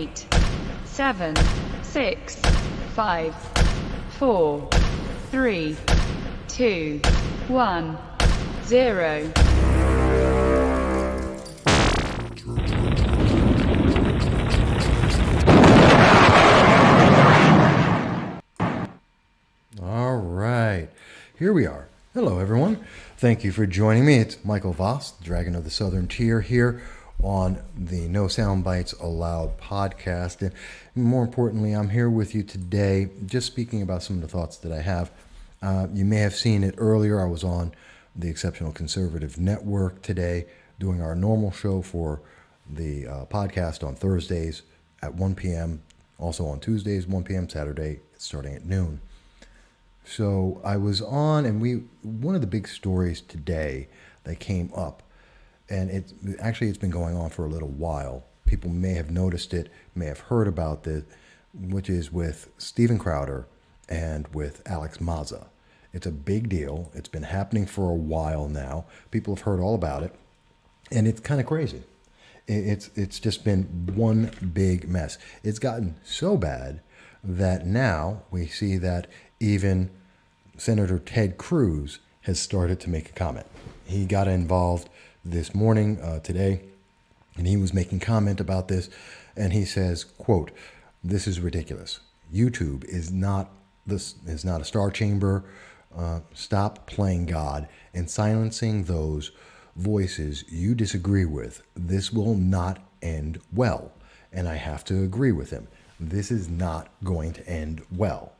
8, 7, 6, 5, 4, 3, 2, 1, 0. All right, here we are. Hello, everyone. Thank you for joining me. It's Michael Voss, Dragon of the Southern Tier, here on the No Soundbites Allowed podcast. And more importantly, I'm here with you today just speaking about some of the thoughts that I have. You may have seen it earlier. I was on the Exceptional Conservative Network today doing our normal show for the podcast on Thursdays at 1 p.m., also on Tuesdays, 1 p.m., Saturday, starting at noon. So I was on, and one of the big stories today that came up, and it's been going on for a little while. People may have noticed it, may have heard about this, which is with Steven Crowder and with Alex Mazza. It's a big deal. It's been happening for a while now. People have heard all about it, and it's kind of crazy. It's just been one big mess. It's gotten so bad that now we see that even Senator Ted Cruz has started to make a comment. He got involved this morning, today, and he was making comment about this, and he says, quote, "This is ridiculous. YouTube is not a star chamber. Stop playing God and silencing those voices you disagree with. This will not end well." And I have to agree with him. This is not going to end well.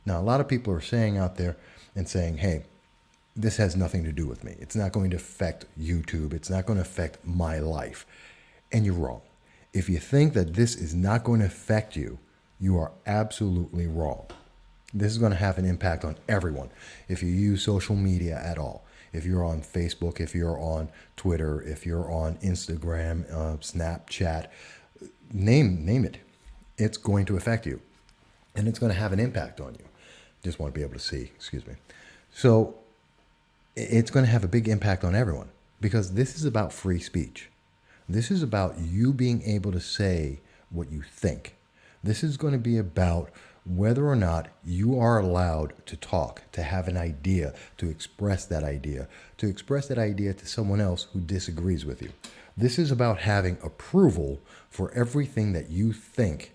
Now, a lot of people are saying out there and saying, hey, this has nothing to do with me. It's not going to affect YouTube. It's not going to affect my life. And you're wrong. If you think that this is not going to affect you, you are absolutely wrong. This is going to have an impact on everyone. If you use social media at all, if you're on Facebook, if you're on Twitter, if you're on Instagram, Snapchat, name it. It's going to affect you. And it's going to have an impact on you. Just want to be able to see, excuse me. So it's going to have a big impact on everyone because this is about free speech. This is about you being able to say what you think. This is going to be about whether or not you are allowed to talk, to have an idea, to express that idea to someone else who disagrees with you. This is about having approval for everything that you think.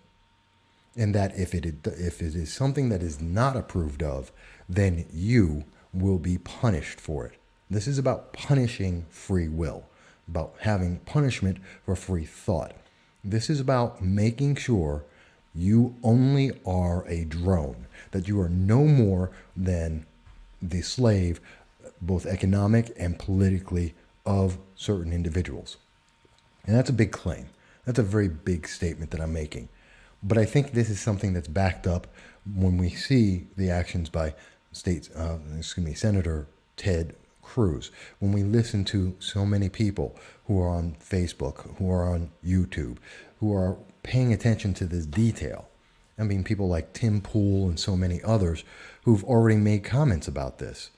And that if it is something that is not approved of, then you will be punished for it. This is about punishing free will, about having punishment for free thought. This is about making sure you only are a drone, that you are no more than the slave, both economic and politically, of certain individuals. And that's a big claim. That's a very big statement that I'm making. But I think this is something that's backed up when we see the actions by Senator Ted Cruz. When we listen to so many people who are on Facebook, who are on YouTube, who are paying attention to this detail. I mean, people like Tim Pool and so many others who've already made comments about this.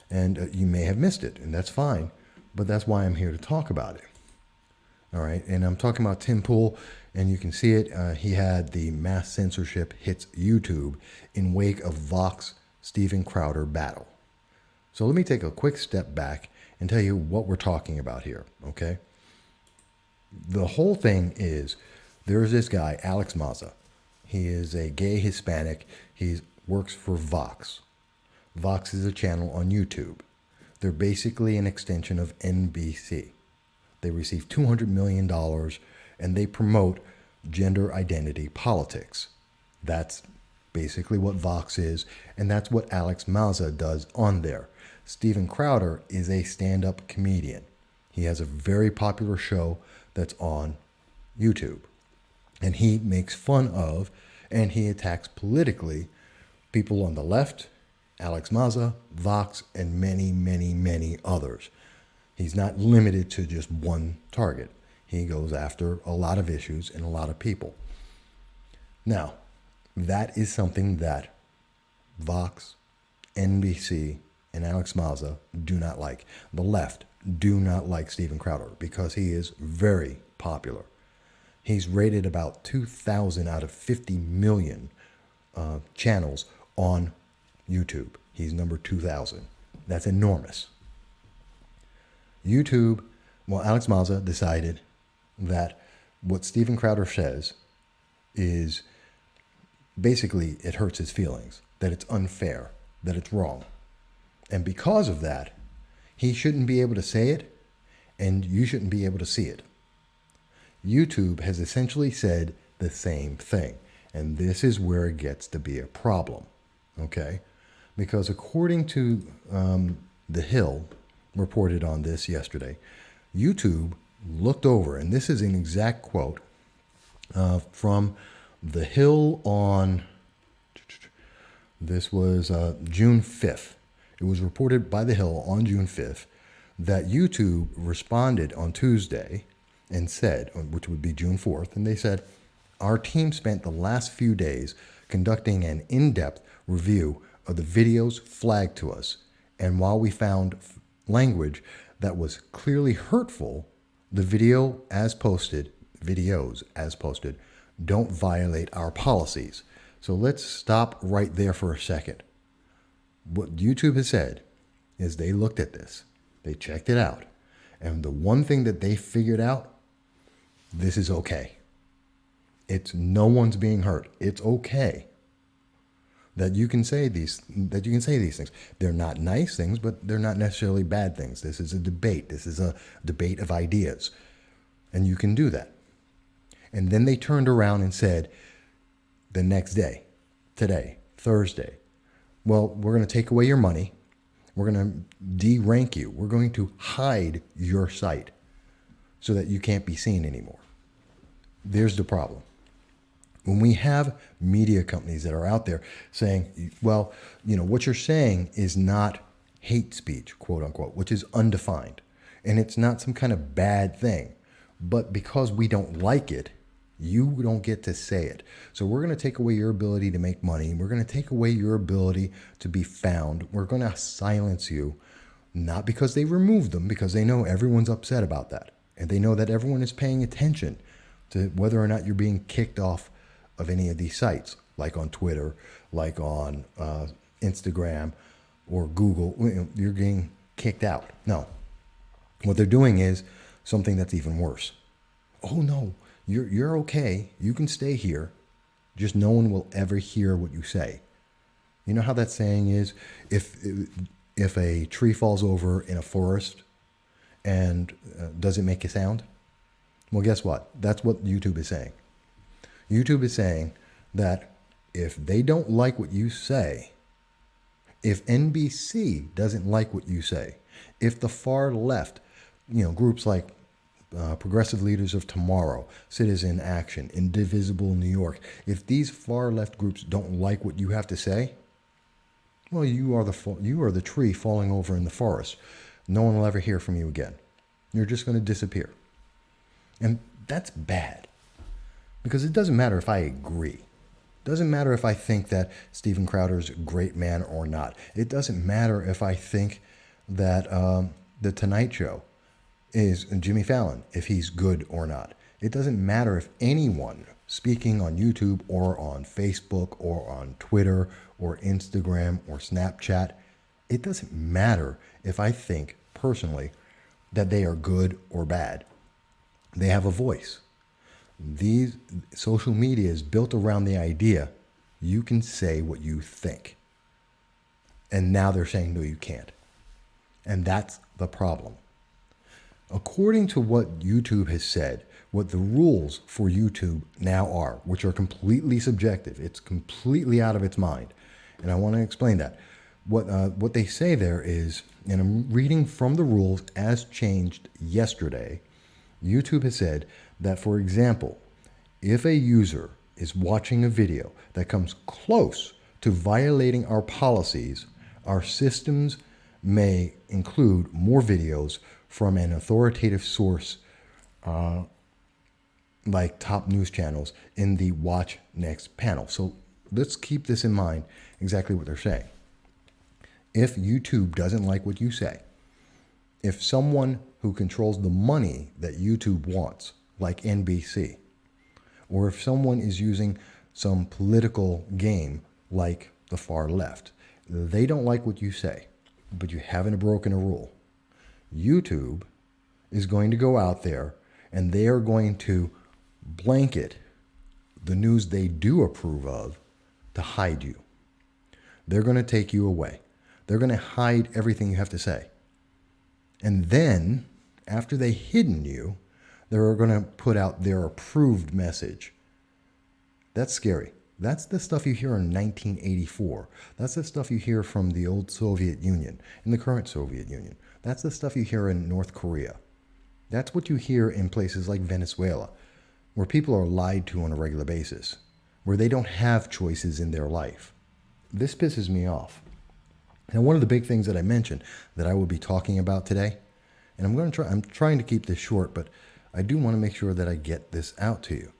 And you may have missed it, and that's fine. But that's why I'm here to talk about it. All right, and I'm talking about Tim Pool, and you can see it. He had the mass censorship hits YouTube in wake of Vox Steven Crowder battle. So let me take a quick step back and tell you what we're talking about here, okay? The whole thing is there's this guy, Alex Mazza. He is a gay Hispanic. He works for Vox. Vox is a channel on YouTube. They're basically an extension of NBC. They receive $200 million, and they promote gender identity politics. That's basically what Vox is, and that's what Alex Mazza does on there. Steven Crowder is a stand-up comedian. He has a very popular show that's on YouTube, and he makes fun of and he attacks politically people on the left, Alex Mazza, Vox, and many, many, many others. He's not limited to just one target. He goes after a lot of issues and a lot of people. Now, that is something that Vox, NBC, and Alex Mazza do not like. The left do not like Steven Crowder because he is very popular. He's rated about 2,000 out of 50 million channels on YouTube. He's number 2,000. That's enormous. YouTube, well, Alex Mazza decided that what Steven Crowder says is basically it hurts his feelings, that it's unfair, that it's wrong. And because of that, he shouldn't be able to say it, and you shouldn't be able to see it. YouTube has essentially said the same thing. And this is where it gets to be a problem, okay? Because according to The Hill, reported on this yesterday, YouTube looked over, and this is an exact quote from The Hill on, this was June 5th. It was reported by The Hill on June 5th that YouTube responded on Tuesday and said, which would be June 4th, and they said, our team spent the last few days conducting an in-depth review of the videos flagged to us, and while we found language that was clearly hurtful, the videos as posted don't violate our policies. So let's stop right there for a second. What YouTube has said is they looked at this, they checked it out, and the one thing that they figured out, this is okay. It's no one's being hurt. It's okay that you can say these things. They're not nice things, but they're not necessarily bad things. This is a debate. This is a debate of ideas. And you can do that. And then they turned around and said the next day, today, Thursday, well, we're going to take away your money. We're going to de-rank you. We're going to hide your site so that you can't be seen anymore. There's the problem. When we have media companies that are out there saying, well, what you're saying is not hate speech, quote unquote, which is undefined. And it's not some kind of bad thing. But because we don't like it, you don't get to say it. So we're going to take away your ability to make money. We're going to take away your ability to be found. We're going to silence you, not because they removed them, because they know everyone's upset about that. And they know that everyone is paying attention to whether or not you're being kicked off of any of these sites, like on Twitter, like on Instagram or Google. You're getting kicked out. No. What they're doing is something that's even worse. Oh, no, you're okay. You can stay here. Just no one will ever hear what you say. You know how that saying is, if a tree falls over in a forest and does it make a sound? Well, guess what? That's what YouTube is saying. YouTube is saying that if they don't like what you say, if NBC doesn't like what you say, if the far left, groups like Progressive Leaders of Tomorrow, Citizen Action, Indivisible New York, if these far left groups don't like what you have to say, well, you are the tree falling over in the forest. No one will ever hear from you again. You're just going to disappear. And that's bad. Because it doesn't matter if I agree. It doesn't matter if I think that Steven Crowder's a great man or not. It doesn't matter if I think that The Tonight Show is Jimmy Fallon, if he's good or not. It doesn't matter if anyone speaking on YouTube or on Facebook or on Twitter or Instagram or Snapchat, it doesn't matter if I think personally that they are good or bad. They have a voice. These social media is built around the idea you can say what you think. And now they're saying, no, you can't. And that's the problem. According to what YouTube has said, what the rules for YouTube now are, which are completely subjective, it's completely out of its mind. And I want to explain that. What they say there is, and I'm reading from the rules as changed yesterday, YouTube has said that, for example, if a user is watching a video that comes close to violating our policies, our systems may include more videos from an authoritative source like top news channels in the Watch Next panel. So let's keep this in mind, exactly what they're saying. If YouTube doesn't like what you say, if someone who controls the money that YouTube wants, like NBC, or if someone is using some political game like the far left. They don't like what you say, but you haven't broken a rule. YouTube is going to go out there and they are going to blanket the news they do approve of to hide you. They're going to take you away. They're going to hide everything you have to say. And then, after they've hidden you, they're going to put out their approved message. That's scary. That's the stuff you hear in 1984. That's the stuff you hear from the old Soviet Union and the current Soviet Union. That's the stuff you hear in North Korea. That's what you hear in places like Venezuela, where people are lied to on a regular basis, where they don't have choices in their life. This pisses me off. Now, one of the big things that I mentioned that I will be talking about today, and I'm trying to keep this short, but I do want to make sure that I get this out to you.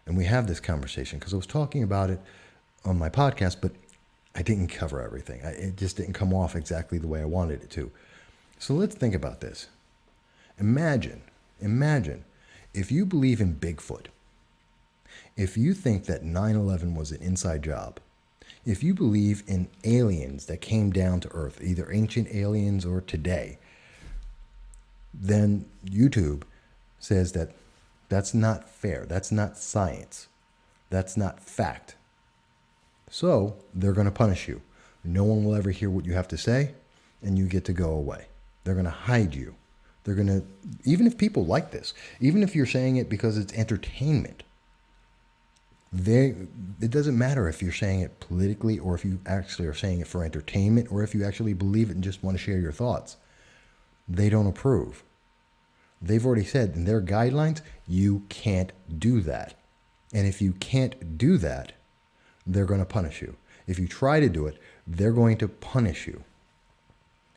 And we have this conversation because I was talking about it on my podcast, but I didn't cover everything. It just didn't come off exactly the way I wanted it to. So let's think about this. Imagine if you believe in Bigfoot, if you think that 9/11 was an inside job, if you believe in aliens that came down to Earth, either ancient aliens or today, then YouTube says that that's not fair. That's not science. That's not fact. So they're going to punish you. No one will ever hear what you have to say, and you get to go away. They're going to hide you. They're going to, even if people like this, even if you're saying it because it's entertainment, it doesn't matter if you're saying it politically or if you actually are saying it for entertainment or if you actually believe it and just want to share your thoughts. They don't approve. They've already said in their guidelines, you can't do that. And if you can't do that, they're going to punish you. If you try to do it, they're going to punish you.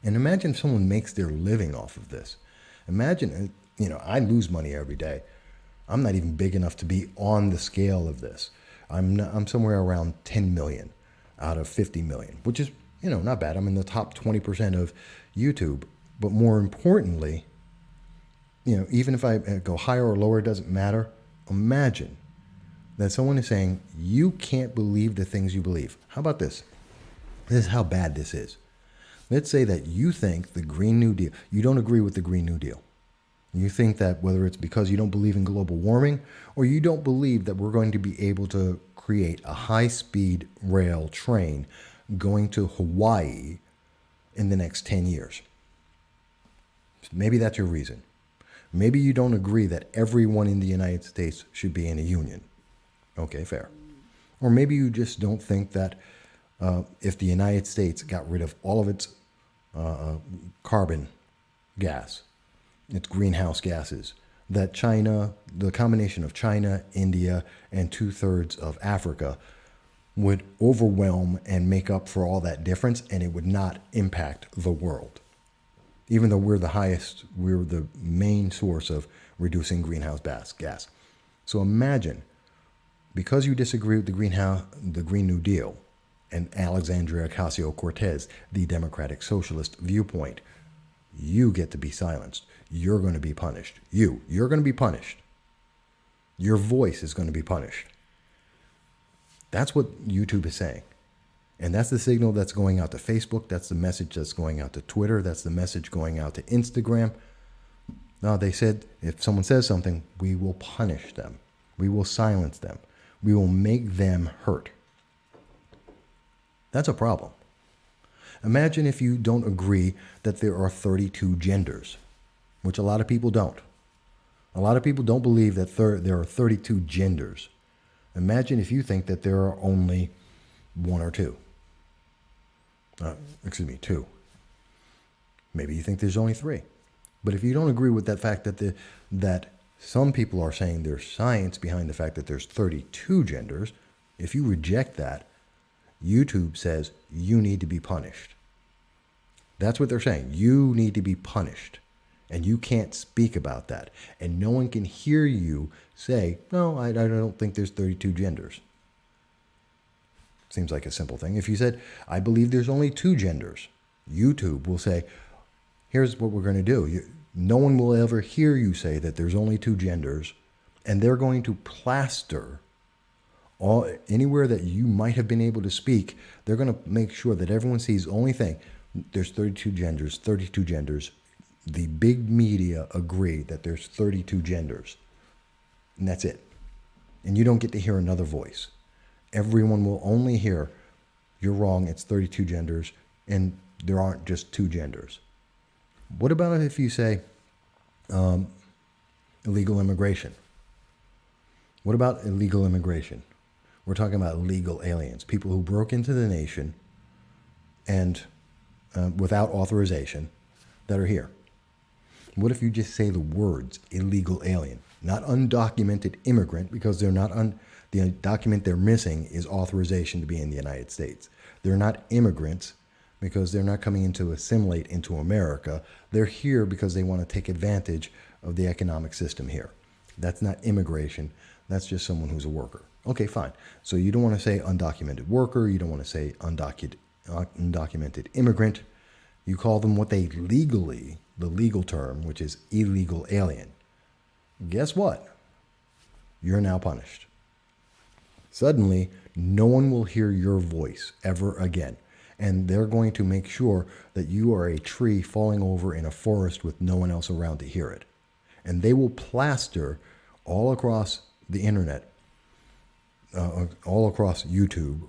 And imagine if someone makes their living off of this. Imagine, I lose money every day. I'm not even big enough to be on the scale of this. I'm somewhere around 10 million out of 50 million, which is, not bad. I'm in the top 20% of YouTube. But more importantly, even if I go higher or lower, it doesn't matter. Imagine that someone is saying, you can't believe the things you believe. How about this? This is how bad this is. Let's say that you think the Green New Deal, you don't agree with the Green New Deal. You think that whether it's because you don't believe in global warming or you don't believe that we're going to be able to create a high-speed rail train going to Hawaii in the next 10 years. Maybe that's your reason. Maybe you don't agree that everyone in the United States should be in a union. Okay, fair. Or maybe you just don't think that if the United States got rid of all of its carbon gas, its greenhouse gases, that China, the combination of China, India, and 2/3 of Africa would overwhelm and make up for all that difference, and it would not impact the world. Even though we're the main source of reducing greenhouse gas. So imagine, because you disagree with the Green New Deal and Alexandria Ocasio-Cortez, the Democratic Socialist viewpoint, you get to be silenced. You're going to be punished. You're going to be punished. Your voice is going to be punished. That's what YouTube is saying. And that's the signal that's going out to Facebook. That's the message that's going out to Twitter. That's the message going out to Instagram. Now, they said if someone says something, we will punish them. We will silence them. We will make them hurt. That's a problem. Imagine if you don't agree that there are 32 genders, which a lot of people don't. A lot of people don't believe that there are 32 genders. Imagine if you think that there are only one or two. Two. Maybe you think there's only three. But if you don't agree with that fact that some people are saying there's science behind the fact that there's 32 genders, if you reject that, YouTube says you need to be punished. That's what they're saying. You need to be punished. And you can't speak about that. And no one can hear you say, no, I don't think there's 32 genders. Seems like a simple thing. If you said, I believe there's only 2 genders, YouTube will say, here's what we're going to do. No one will ever hear you say that there's only 2 genders And they're going to plaster anywhere that you might have been able to speak. They're going to make sure that everyone sees the only thing. There's 32 genders, 32 genders. The big media agree that there's 32 genders. And that's it. And you don't get to hear another voice. Everyone will only hear, you're wrong, it's 32 genders, and there aren't just two genders. What about if you say illegal immigration? What about illegal immigration? We're talking about illegal aliens, people who broke into the nation and without authorization that are here. What if you just say the words illegal alien, not undocumented immigrant, because they're not the document they're missing is authorization to be in the United States. They're not immigrants because they're not coming in to assimilate into America. They're here because they want to take advantage of the economic system here. That's not immigration. That's just someone who's a worker. Okay, fine. So you don't want to say undocumented worker. You don't want to say undocumented immigrant. You call them what they legally, the legal term, which is illegal alien. Guess what? You're now punished. Suddenly, no one will hear your voice ever again. And they're going to make sure that you are a tree falling over in a forest with no one else around to hear it. And they will plaster all across the internet, all across YouTube,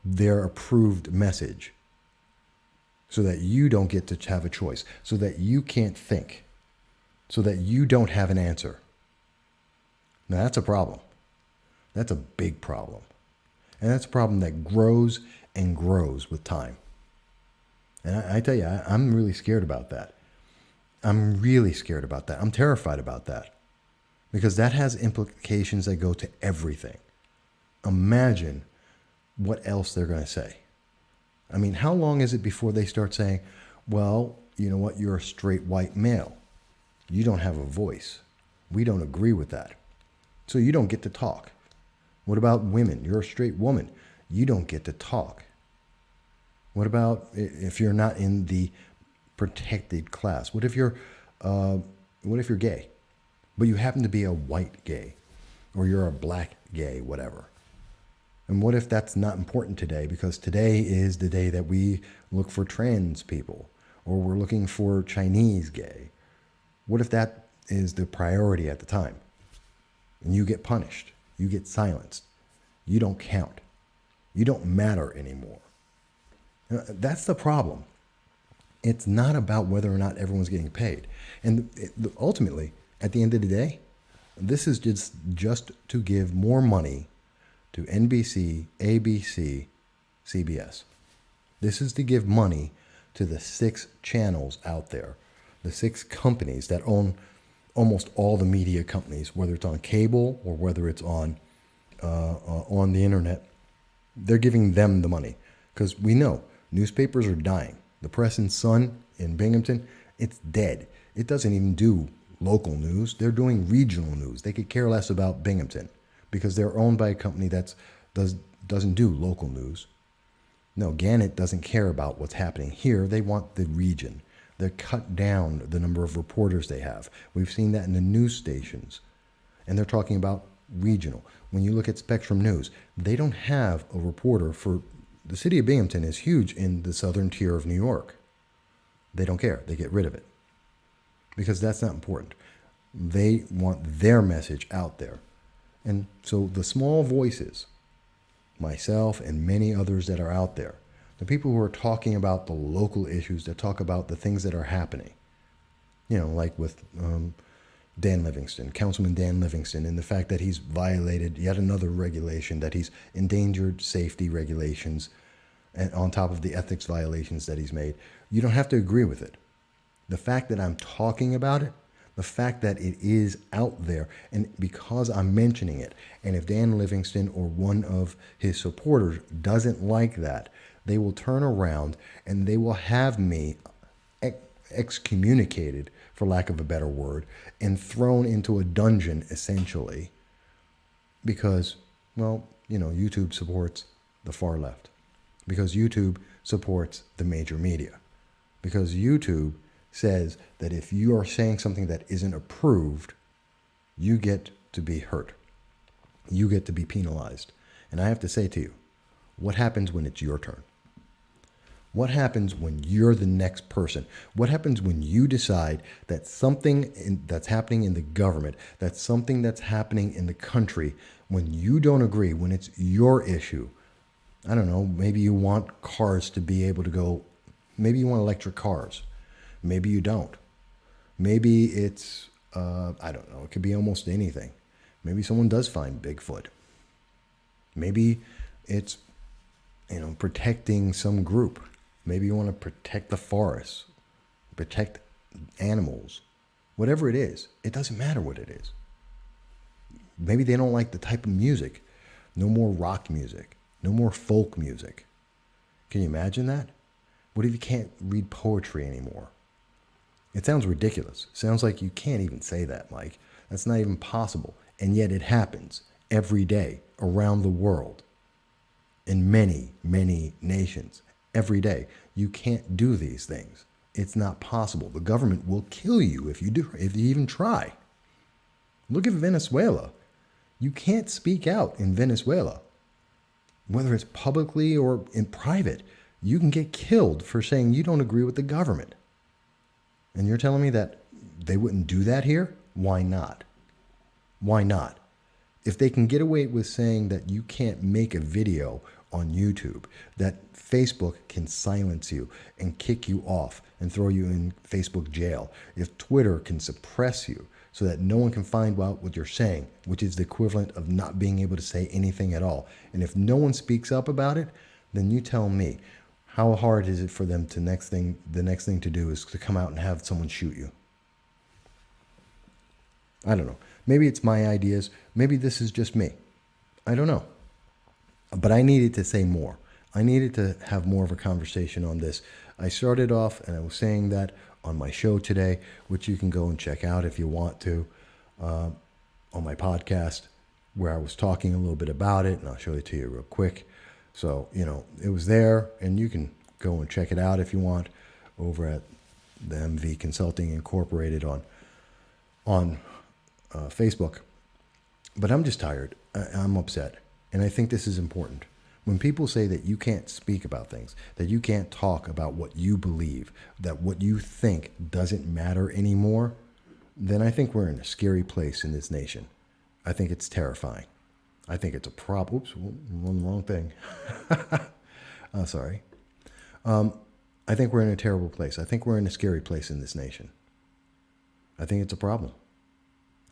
their approved message so that you don't get to have a choice, so that you can't think, so that you don't have an answer. Now, that's a problem. That's a big problem. And that's a problem that grows and grows with time. And I tell you, I'm really scared about that. I'm really scared about that. I'm terrified about that. Because that has implications that go to everything. Imagine what else they're going to say. I mean, how long is it before they start saying, well, you know what, you're a straight white male. You don't have a voice. We don't agree with that. So you don't get to talk. What about women? You're a straight woman. You don't get to talk. What about if you're not in the protected class? What if you're gay, but you happen to be a white gay, or you're a black gay, whatever? And what if that's not important today? Because today is the day that we look for trans people, or we're looking for Chinese gay. What if that is the priority at the time? And you get punished. You get silenced. You don't count. You don't matter anymore. That's the problem. It's not about whether or not everyone's getting paid. And ultimately, at the end of the day, this is just to give more money to NBC, ABC, CBS. This is to give money to the 6 channels out there, the 6 companies that own almost all the media companies, whether it's on cable or whether it's on the internet. They're giving them the money because we know newspapers are dying. The Press and Sun in Binghamton, it's dead. It doesn't even do local news. They're doing regional news. They could care less about Binghamton because they're owned by a company that doesn't do local news. No, Gannett doesn't care about what's happening here. They want the region. They cut down the number of reporters they have. We've seen that in the news stations. And they're talking about regional. When you look at Spectrum News, they don't have a reporter for... The city of Binghamton is huge in the southern tier of New York. They don't care. They get rid of it. Because that's not important. They want their message out there. And so the small voices, myself and many others that are out there, the people who are talking about the local issues, that talk about the things that are happening, you know, like with Dan Livingston, Councilman Dan Livingston, and the fact that he's violated yet another regulation, that he's endangered safety regulations, and on top of the ethics violations that he's made. You don't have to agree with it. The fact that I'm talking about it, the fact that it is out there, and because I'm mentioning it, and if Dan Livingston or one of his supporters doesn't like that, they will turn around and they will have me excommunicated, for lack of a better word, and thrown into a dungeon, essentially, because, well, you know, YouTube supports the far left, because YouTube supports the major media, because YouTube says that if you are saying something that isn't approved, You get to be hurt. You get to be penalized. And I have to say to you, what happens when it's your turn? What happens when you're the next person? What happens when you decide that that's happening in the government, that something that's happening in the country, when you don't agree, when it's your issue? I don't know, maybe you want cars to be able to go, maybe you want electric cars. Maybe you don't. Maybe it's, I don't know, it could be almost anything. Maybe someone does find Bigfoot. Maybe it's, protecting some group. Maybe you want to protect the forests, protect animals, whatever it is. It doesn't matter what it is. Maybe they don't like the type of music. No more rock music. No more folk music. Can you imagine that? What if you can't read poetry anymore? It sounds ridiculous. It sounds like you can't even say that, Mike. That's not even possible. And yet it happens every day around the world in many, many nations. Every day. You can't do these things. It's not possible. The government will kill you if you even try. Look at Venezuela. You can't speak out in Venezuela. Whether it's publicly or in private, you can get killed for saying you don't agree with the government. And you're telling me that they wouldn't do that here? Why not? Why not? If they can get away with saying that you can't make a video on YouTube, that Facebook can silence you and kick you off and throw you in Facebook jail, if Twitter can suppress you so that no one can find out what you're saying, which is the equivalent of not being able to say anything at all, and if no one speaks up about it, then you tell me, how hard is it for them to the next thing to do is to come out and have someone shoot you? I don't know. Maybe it's my ideas. Maybe this is just me. I don't know. But I needed to say more. I needed to have more of a conversation on this. I started off, and I was saying that on my show today, which you can go and check out if you want to, on my podcast, where I was talking a little bit about it, and I'll show it to you real quick. So, it was there, and you can go and check it out if you want over at the MV Consulting Incorporated on Facebook. But I'm just tired. I'm upset. And I think this is important. When people say that you can't speak about things, that you can't talk about what you believe, that what you think doesn't matter anymore, then I think we're in a scary place in this nation. I think it's terrifying. I think it's a problem. Oops, wrong thing. Sorry. I think we're in a terrible place. I think we're in a scary place in this nation. I think it's a problem.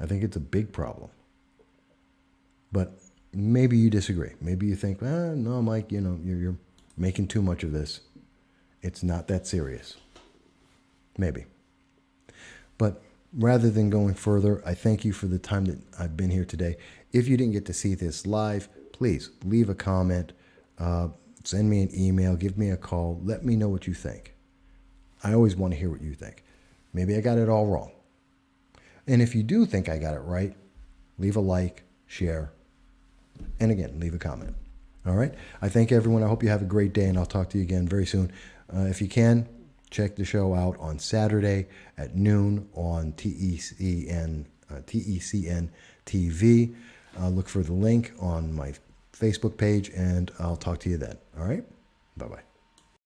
I think it's a big problem. But maybe you disagree. Maybe you think, no, Mike, you're making too much of this. It's not that serious. Maybe. But rather than going further, I thank you for the time that I've been here today. If you didn't get to see this live, please leave a comment, send me an email, give me a call. Let me know what you think. I always want to hear what you think. Maybe I got it all wrong. And if you do think I got it right, leave a like, share, and again, leave a comment. All right? I thank everyone. I hope you have a great day, and I'll talk to you again very soon. If you can, check the show out on Saturday at noon on TECN TV. Look for the link on my Facebook page, and I'll talk to you then. All right? Bye-bye.